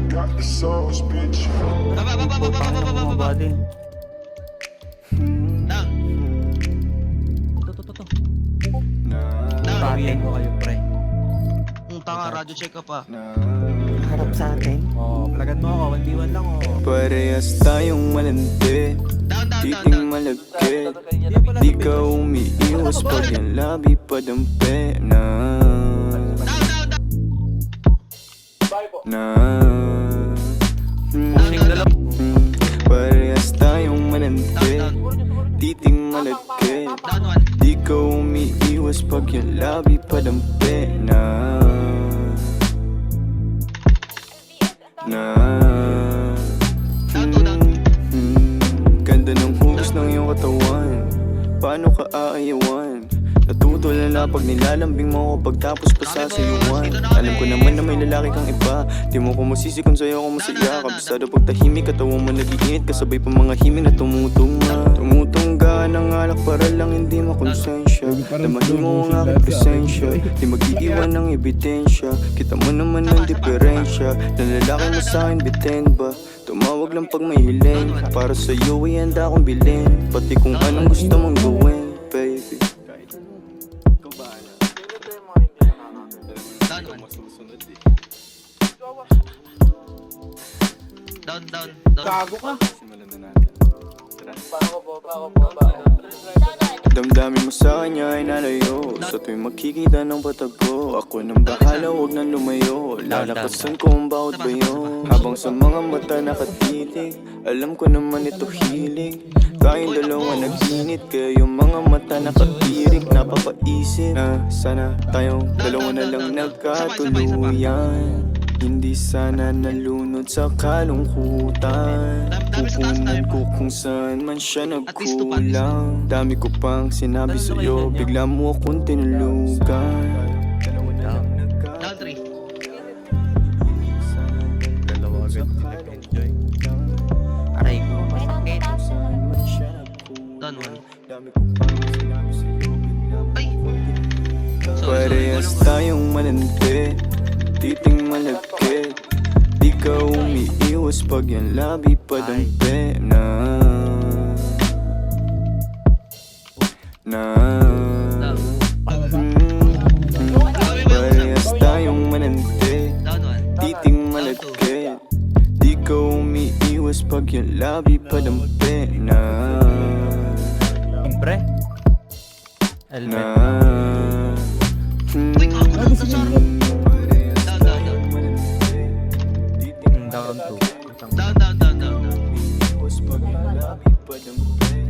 got the sauce, bitch. Baba din. Down. To. Down. Patin mo kayo, pre. Tanga, radyo check ka pa. Harap sa atin. Palagan mo ako, 1v1 lang oh. Parehas tayong malandi, Down. titing malagkit. Di ka umiiwas pag yung labi padampi na Parehas tayong malandi, titing malagkit. Down one. Di ka umiiwas pag yung labi padampi na Down two, down. Ganda ng hugis ng iyong katawan, paano ka aayawan? Natutulala pag nilalambing mo ako pagtapos pa sa sayuan. Alam ko naman na may lalaki kang iba, di mo ko masisi kung sa'yo ako masaya. Kabisado pag tahimik, katawan mo nag-iinit, kasabay pa mga himig na tumutungga ng alak para lang hindi makonsensya. Damahin mo ang aking presensya, di mag-iiwan ng ebidensya. Kita mo naman ang diferensya, na lalaki mo sa'kin bitin ba? Tumawag lang pag may hiling, para sa'yo ay handa akong bilhin, pati kung anong gusto mong gawin, baby. Down. Gago ka. Damdamin mo sa kanya ay nalayo, sa tuwing makikita ng patag ko. Ako nang bahala, huwag nang lumayo, lalakasan ko ang bawat bayo. Habang sa mga mata nakatitig, alam ko naman ito hilig. Tayong dalawa nag-init, kaya yung mga mata nakatirik, napapaisip na sana tayong dalawa na lang nagkatuluyan. Hindi sana nalunod sa kalungkutan, pupunan ko kung saan man siya nagkulang. Dami ko pang sinabi sa'yo, bigla mo akong tinulugan. Down three. Dalawa agad nag-enjoy. Aray ko, masakit. Down one. Dami ko pang sinabi sa'yo, bigla mo Ay. Parehas tayong malandi, titing malagkit. Di ka umiiwas pag yung labi padampi na Parehas tayong malandi, Down one. titing malagkit. Di ka umiiwas pag yung labi padampi na Pre. Helmet. Uy, gago lang sa sarap. Down. Down 2. Down. Iwas pag yung labi padampi